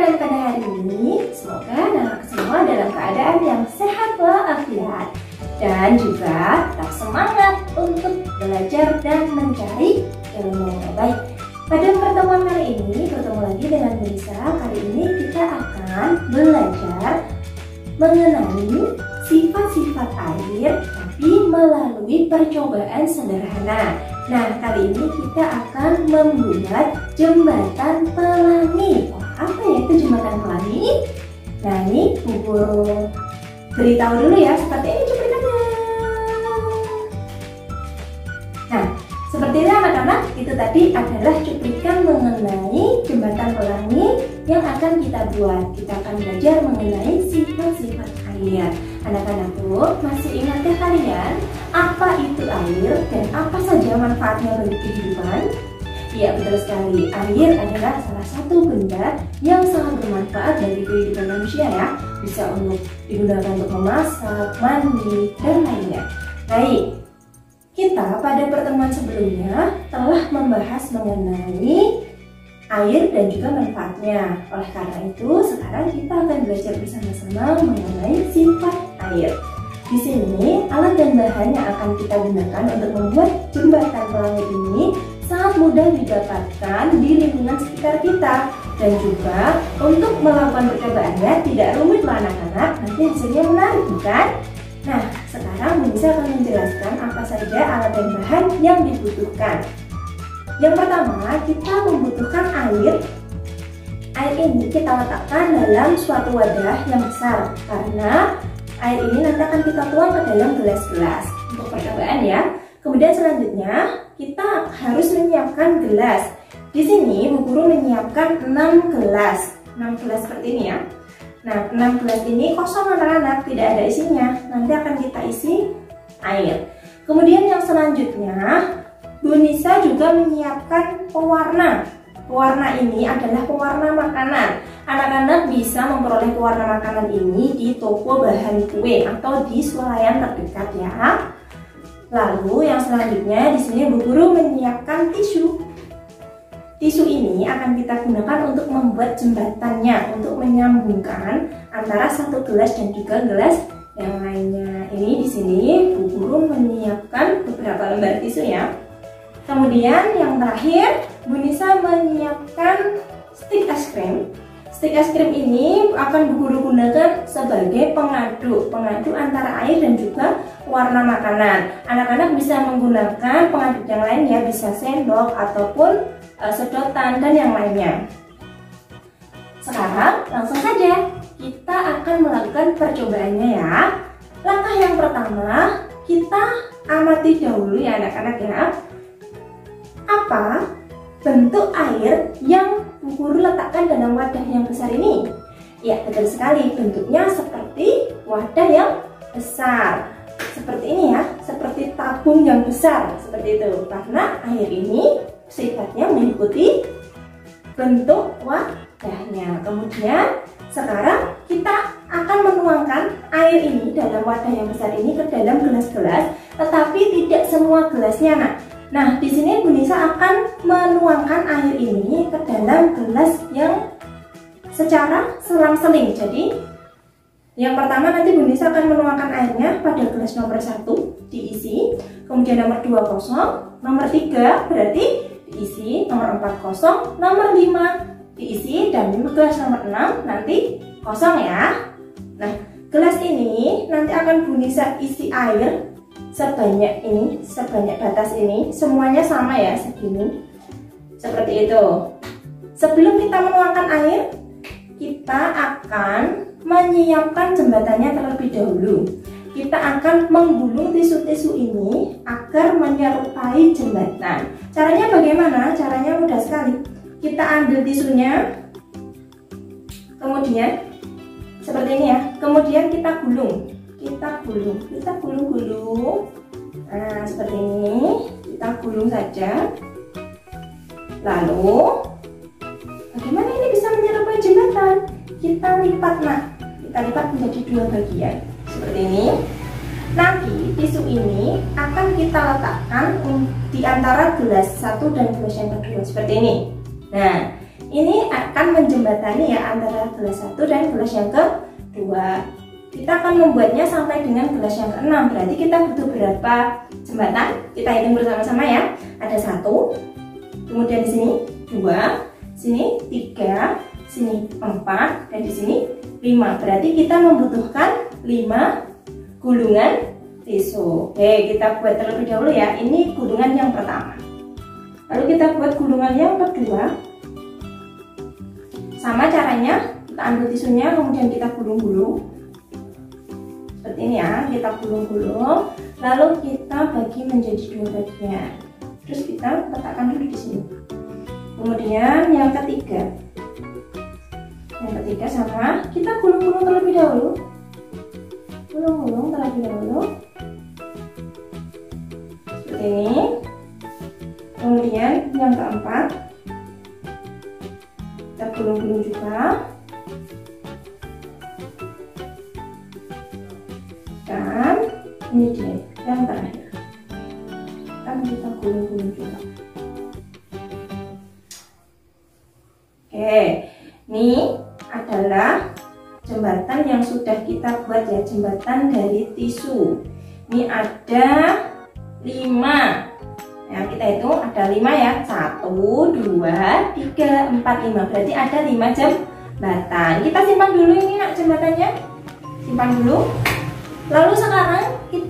kalian pada hari ini? Semoga anak semua dalam keadaan yang sehat walafiat dan juga tetap semangat untuk belajar dan mencari ilmu. Baik, pada pertemuan kali ini bertemu lagi dengan Lisa. Kali ini kita akan belajar mengenai sifat-sifat air tapi melalui percobaan sederhana. Nah, kali ini kita akan membuat jembatan pelangi. Apa ya itu jembatan pelangi? Nah, ini Bu Guru beritahu dulu ya, seperti ini cuplikannya. Nah, seperti itu anak-anak, itu tadi adalah cuplikan mengenai jembatan pelangi yang akan kita buat. Kita akan belajar mengenai sifat-sifat air. Anak-anakku, masih ingatkah kalian apa itu air dan apa saja manfaatnya bagi kehidupan? Iya, betul sekali. Air adalah salah satu benda yang sangat bermanfaat bagi kehidupan manusia ya. Bisa digunakan untuk memasak, mandi, dan lainnya. Baik, kita pada pertemuan sebelumnya telah membahas mengenai air dan juga manfaatnya. Oleh karena itu, sekarang kita akan belajar bersama-sama mengenai sifat air. Di sini, alat dan bahan yang akan kita gunakan untuk membuat jembatan pelangi ini sangat mudah didapatkan di lingkungan sekitar kita. Dan juga untuk melakukan percobaannya tidak rumit loh anak-anak, nanti hasilnya menarik bukan? Nah, sekarang Lisa akan menjelaskan apa saja alat dan bahan yang dibutuhkan. Yang pertama, kita membutuhkan air. Air ini kita letakkan dalam suatu wadah yang besar karena air ini nanti akan kita tuang ke dalam gelas-gelas untuk percobaan ya. Kemudian selanjutnya kita harus menyiapkan gelas. Di sini Bu Guru menyiapkan 6 gelas. 6 gelas seperti ini ya. Nah, 6 gelas ini kosong anak-anak, tidak ada isinya. Nanti akan kita isi air. Kemudian yang selanjutnya Bu Nisa juga menyiapkan pewarna. Pewarna ini adalah pewarna makanan. Anak-anak bisa memperoleh pewarna makanan ini di toko bahan kue atau di swalayan terdekat ya. Lalu yang selanjutnya di sini Bu Guru menyiapkan tisu. Tisu ini akan kita gunakan untuk membuat jembatannya, untuk menyambungkan antara satu gelas dan juga gelas yang lainnya. Ini di sini Bu Guru menyiapkan beberapa lembar tisu ya. Kemudian yang terakhir, Bu Nisa menyiapkan stik es krim. Stik es krim ini akan Bu Guru gunakan sebagai pengadu antara air dan juga warna makanan. Anak-anak bisa menggunakan pengaduk yang lain ya, bisa sendok ataupun sedotan dan yang lainnya. Sekarang langsung saja kita akan melakukan percobaannya ya. Langkah yang pertama, kita amati dahulu ya anak-anak ya. Apa bentuk air yang Bu Guru letakkan dalam wadah yang besar ini? Ya, betul sekali, bentuknya seperti wadah yang besar. Seperti ini ya, seperti tabung yang besar, seperti itu. Karena air ini sifatnya mengikuti bentuk wadahnya. Kemudian sekarang kita akan menuangkan air ini dalam wadah yang besar ini ke dalam gelas-gelas, tetapi tidak semua gelasnya Nah, di sini Bu Nisa akan menuangkan air ini ke dalam gelas yang secara selang-seling. Jadi, yang pertama nanti Bu Nisa akan menuangkan airnya pada gelas nomor 1 diisi, kemudian nomor 2 kosong, nomor 3 berarti diisi, nomor 4 kosong, nomor 5 diisi, dan gelas nomor 6 nanti kosong ya. Nah, gelas ini nanti akan Bu Nisa isi air sebanyak ini, sebanyak batas ini, semuanya sama ya, segini, seperti itu. Sebelum kita menuangkan air, kita akan menyiapkan jembatannya terlebih dahulu. Kita akan menggulung tisu-tisu ini agar menyerupai jembatan. Caranya bagaimana? Caranya mudah sekali. Kita ambil tisunya, kemudian seperti ini ya, kemudian kita gulung. Kita gulung. Nah, seperti ini. Kita gulung saja. Lalu, bagaimana ini bisa menyerupai jembatan? Kita lipat, kita lipat menjadi 2 bagian. Seperti ini. Nanti tisu ini akan kita letakkan di antara gelas 1 dan gelas yang kedua seperti ini. Nah, Ini akan menjembatani ya antara gelas 1 dan gelas yang kedua. Kita akan membuatnya sampai dengan gelas yang ke-6. Berarti kita butuh berapa jembatan? Kita hitung bersama-sama ya. Ada 1, kemudian di sini 2, sini 3, sini 4, dan di sini 5. Berarti kita membutuhkan 5 gulungan tisu. Oke, kita buat terlebih dahulu ya. Ini gulungan yang pertama. Lalu kita buat gulungan yang kedua. Sama caranya, kita ambil tisunya, kemudian kita gulung-gulung. Seperti ini ya, kita gulung-gulung. Lalu kita bagi menjadi 2 bagian. Terus kita letakkan dulu di sini. Kemudian yang ketiga. Yang ketiga sama, kita gulung-gulung terlebih dahulu. Gulung-gulung terlebih dahulu. Seperti ini. Kemudian yang keempat, kita gulung-gulung juga. Dan ini dia yang terakhir. Kan kita gulung-gulung juga. Oke, ini adalah jembatan yang sudah kita buat ya, jembatan dari tisu. Ini ada 5. Nah, kita hitung ada 5 ya. 1, 2, 3, 4, 5. Berarti ada 5 jembatan. Kita simpan dulu ini nak jembatannya. Simpan dulu. Lalu sekarang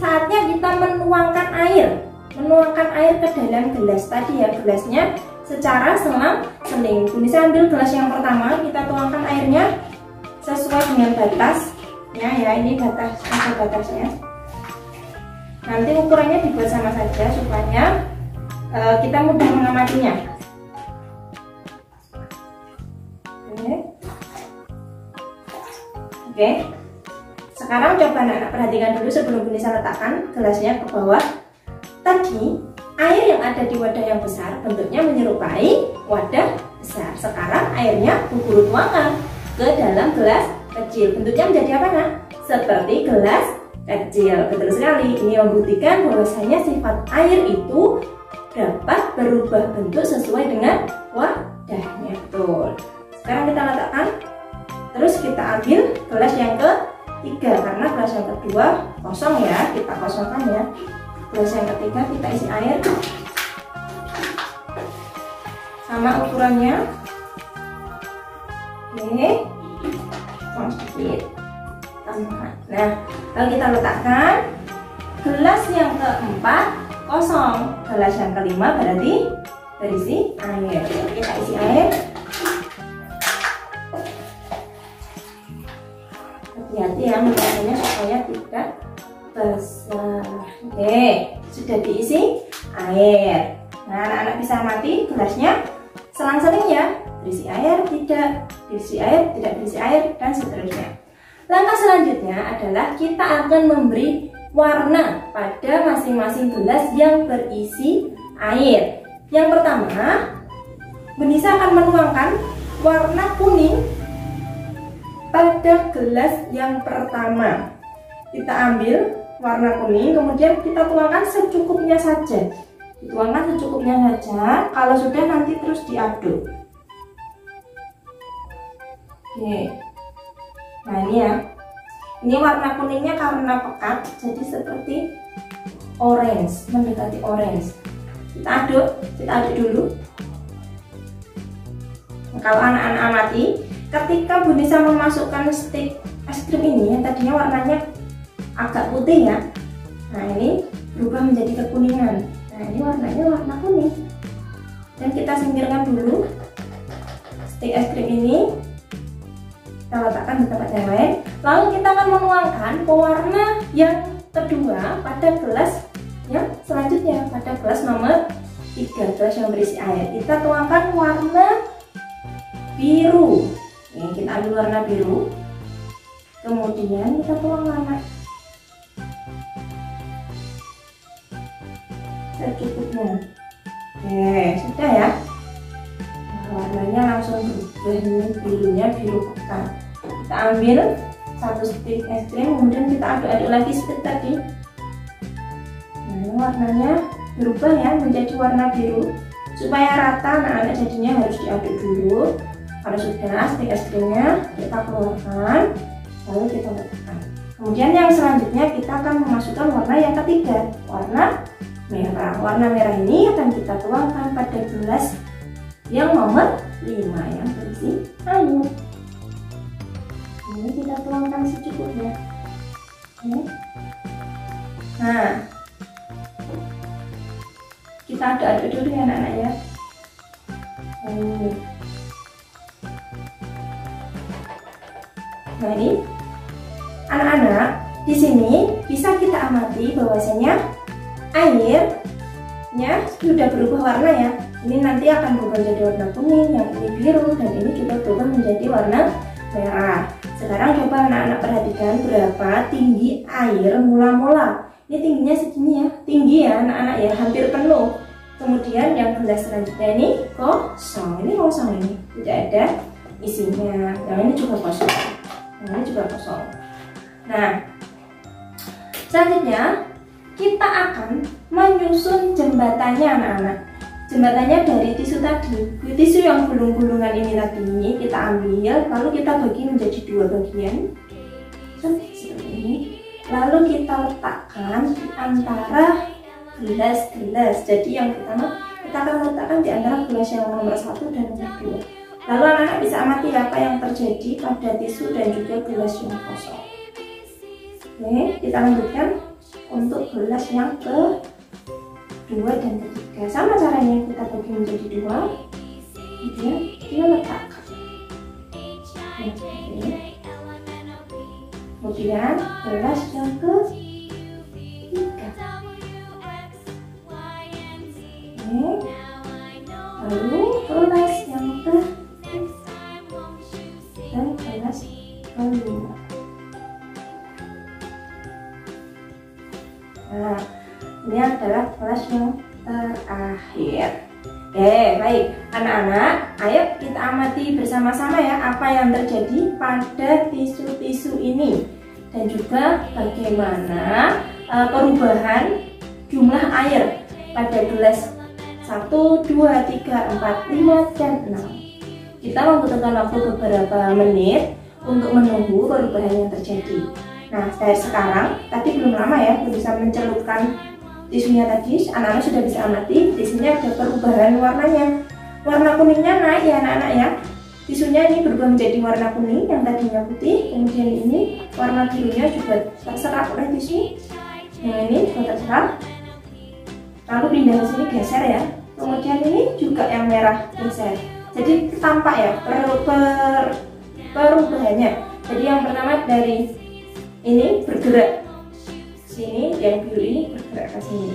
saatnya kita menuangkan air. Menuangkan air ke dalam gelas tadi ya, gelasnya secara selang-seling. Bisa ambil gelas yang pertama, kita tuangkan airnya sesuai dengan batasnya ya. Ini batas, ada batasnya. Nanti ukurannya dibuat sama saja supaya kita mudah mengamatinya. Oke. Sekarang coba anak-anak perhatikan dulu sebelum Bunisa letakkan gelasnya ke bawah. Tadi air yang ada di wadah yang besar bentuknya menyerupai wadah besar. Sekarang airnya Guru tuangkan ke dalam gelas kecil. Bentuknya menjadi apa nak? Seperti gelas kecil. Betul sekali. Ini membuktikan bahwasanya sifat air itu dapat berubah bentuk sesuai dengan wadahnya. Betul. Sekarang kita letakkan. Terus kita ambil gelas yang ketiga, karena gelas yang kedua kosong ya, kita kosongkan ya. Gelas yang ketiga kita isi air sama ukurannya. Oke, sedikit tambahkan. Nah, lalu kita letakkan gelas yang keempat kosong, gelas yang kelima berarti berisi air. Kita isi air. Hati-hati ya menutupnya supaya tidak besar. Oke, sudah diisi air. Nah, anak-anak bisa amati gelasnya selang-seling ya, berisi air, tidak berisi air, tidak berisi air, dan seterusnya. Langkah selanjutnya adalah kita akan memberi warna pada masing-masing gelas yang berisi air. Yang pertama, Bunisa akan menuangkan warna kuning pada gelas yang pertama. Kita ambil warna kuning, kemudian kita tuangkan secukupnya saja. Dituangkan secukupnya saja. Kalau sudah nanti terus diaduk. Oke. Nah ini ya. Ini warna kuningnya karena pekat, jadi seperti orange, mendekati orange. Kita aduk dulu. Nah, kalau anak-anak amati, ketika Bunisa memasukkan stik es krim ini yang tadinya warnanya agak putih ya, nah ini berubah menjadi kekuningan. Nah ini warnanya warna kuning. Dan kita singkirkan dulu stik es krim ini, kita letakkan di tempat yang lain. Lalu kita akan menuangkan pewarna yang kedua pada gelas yang selanjutnya, pada gelas nomor 3, gelas yang berisi air. Kita tuangkan warna biru. Nih, kita ambil warna biru, kemudian kita tuang warna secukupnya. Oke, sudah ya. Nah, warnanya langsung berubah, ini birunya biru pekat. Kita ambil 1 stik es krim, kemudian kita aduk-aduk lagi stik tadi. Nah, warnanya berubah ya menjadi warna biru. Supaya rata anak-anak jadinya harus diaduk dulu. Kalau sudah, stick es krimnya kita keluarkan, lalu kita letakkan. Kemudian yang selanjutnya kita akan memasukkan warna yang ketiga, warna merah. Warna merah ini akan kita tuangkan pada gelas yang nomor 5 yang berisi air. Ini kita tuangkan secukupnya. Oke. Nah, kita aduk-aduk dulu ya anak-anak ya. Nah ini anak-anak, di sini bisa kita amati bahwasanya airnya sudah berubah warna ya. Ini nanti akan berubah menjadi warna kuning, yang ini biru, dan ini juga berubah menjadi warna merah. Sekarang coba anak-anak perhatikan berapa tinggi air mula-mula. Ini tingginya segini ya, tinggi ya anak-anak ya, hampir penuh. Kemudian yang gelas selanjutnya ini kosong, ini tidak ada isinya. Yang ini juga kosong. Ini juga kosong. Nah, selanjutnya kita akan menyusun jembatannya anak-anak. Jembatannya dari tisu tadi. Tisu yang gulung-gulungan ini tadi kita ambil, lalu kita bagi menjadi 2 bagian seperti ini. Lalu kita letakkan di antara gelas-gelas. Jadi yang pertama kita akan letakkan di antara gelas yang nomor 1 dan nomor 2. Lalu anak-anak bisa amati apa yang terjadi pada tisu dan juga gelas yang kosong. Oke, kita lanjutkan untuk gelas yang kedua dan ketiga. Sama caranya, kita bagi menjadi 2, kemudian kita letakkan. Kemudian gelas yang ketiga. Lalu gelas yang dan gelas kelima. Nah, ini adalah gelas yang terakhir. Baik anak-anak, ayo kita amati bersama-sama ya apa yang terjadi pada tisu-tisu ini dan juga bagaimana perubahan jumlah air pada gelas 1, 2, 3, 4, 5, dan 6. Kita membutuhkan waktu beberapa menit untuk menunggu perubahan yang terjadi. Nah, dari sekarang, tadi belum lama ya, belum bisa mencelupkan tisunya tadi, anak-anak sudah bisa amati, di sini ada perubahan warnanya. Warna kuningnya naik ya anak-anak ya. Tisunya ini berubah menjadi warna kuning, yang tadinya putih, kemudian ini warna birunya juga terserap oleh tisu. Yang ini juga terserap. Lalu pindah ke sini geser ya. Kemudian ini juga yang merah geser. Jadi tampak ya perubahannya. Jadi yang pertama dari ini bergerak sini, yang biru ini bergerak ke sini.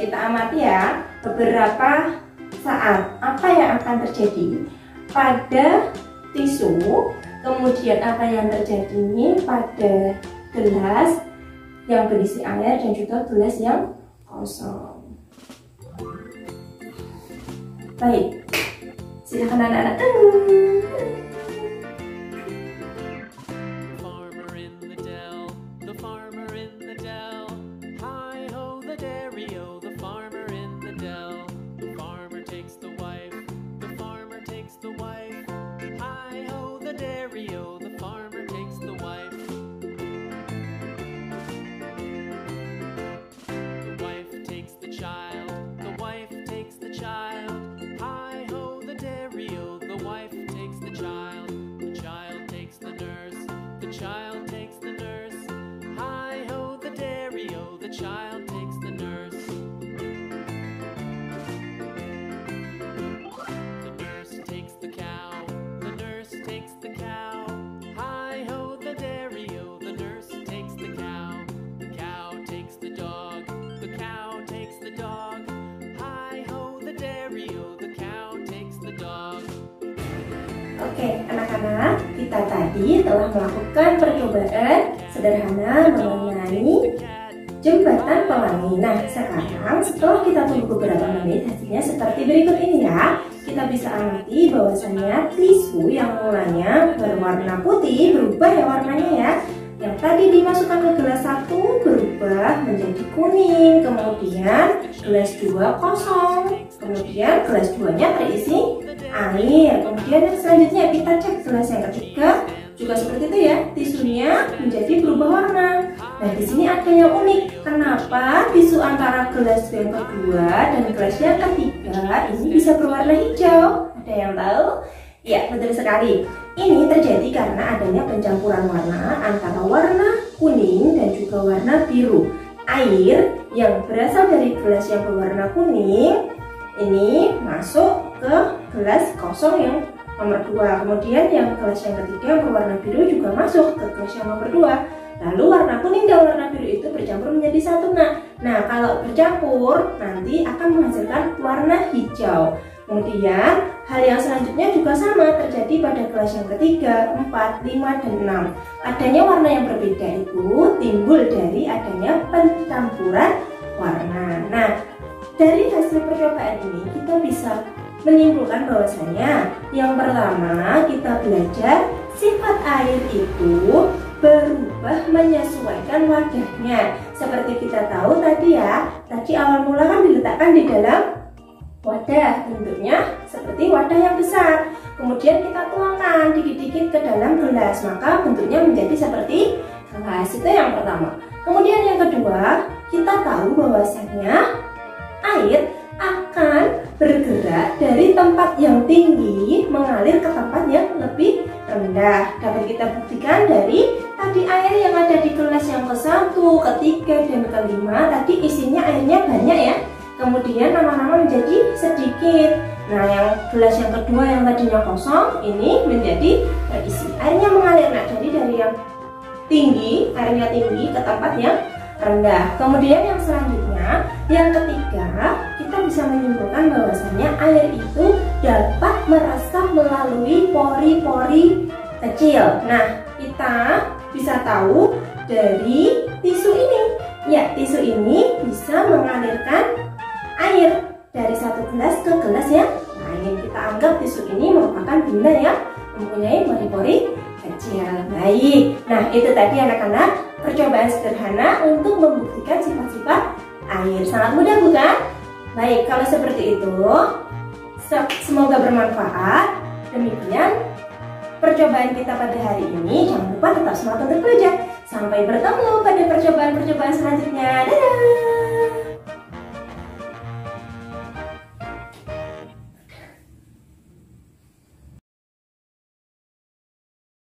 Kita amati ya beberapa saat apa yang akan terjadi pada tisu, kemudian apa yang terjadi pada gelas yang berisi air dan juga gelas yang kosong. Baik, silakan anak-anak tunggu. Oke, anak-anak, kita tadi telah melakukan percobaan sederhana mengenai jembatan pelangi. Nah, sekarang setelah kita tunggu beberapa menit, hasilnya seperti berikut ini ya. Kita bisa amati bahwasanya tisu yang mulanya berwarna putih berubah ya warnanya ya. Yang tadi dimasukkan ke gelas 1 berubah berubah menjadi kuning, kemudian gelas 2 kosong, kemudian gelas 2-nya terisi air. Kemudian yang selanjutnya kita cek gelas yang ketiga, juga seperti itu ya, tisunya menjadi berubah warna. Nah, di sini ada yang unik. Kenapa tisu antara gelas yang kedua dan gelas yang ketiga ini bisa berwarna hijau? Ada yang tahu? Ya, betul sekali. Ini terjadi karena adanya pencampuran warna antara warna kuning dan juga warna biru. Air yang berasal dari gelas yang berwarna kuning ini masuk ke gelas kosong yang nomor 2. Kemudian yang gelas yang ketiga yang berwarna biru juga masuk ke gelas yang nomor 2. Lalu warna kuning dan warna biru itu bercampur menjadi satu. Nah, kalau bercampur nanti akan menghasilkan warna hijau. Kemudian hal yang selanjutnya juga sama terjadi pada gelas yang ketiga, 4, 5, dan 6. Adanya warna yang berbeda itu timbul dari adanya pencampuran warna. Nah, dari hasil percobaan ini kita bisa menyimpulkan bahwasanya yang pertama kita belajar sifat air itu berubah menyesuaikan wadahnya. Seperti kita tahu tadi ya, tadi awal mula kan diletakkan di dalam wadah, bentuknya seperti wadah yang besar. Kemudian kita tuangkan dikit-dikit ke dalam gelas, maka bentuknya menjadi seperti gelas. Itu yang pertama. Kemudian yang kedua, kita tahu bahwasanya air akan bergerak dari tempat yang tinggi mengalir ke tempat yang lebih rendah. Dapat kita buktikan dari tadi air yang ada di gelas yang ke-1, ke-3, dan ke-5 tadi isinya airnya banyak ya. Kemudian lama-lama menjadi sedikit. Nah, yang gelas yang kedua yang tadinya kosong ini menjadi terisi. Airnya mengalir. Nah, jadi dari yang tinggi, airnya tinggi ke tempat yang rendah. Kemudian yang selanjutnya, yang ketiga, kita bisa menyimpulkan bahwasanya air itu dapat meresap melalui pori-pori kecil. Nah, kita bisa tahu dari tisu ini. Ya, tisu ini bisa mengalirkan air dari satu gelas ke gelas yang lain. Kita anggap tisu ini merupakan benda yang mempunyai pori-pori kecil. Baik, nah itu tadi anak-anak percobaan sederhana untuk membuktikan sifat-sifat air. Sangat mudah bukan? Baik, kalau seperti itu semoga bermanfaat. Demikian percobaan kita pada hari ini. Jangan lupa tetap semangat untuk belajar. Sampai bertemu pada percobaan-percobaan selanjutnya. Dadah!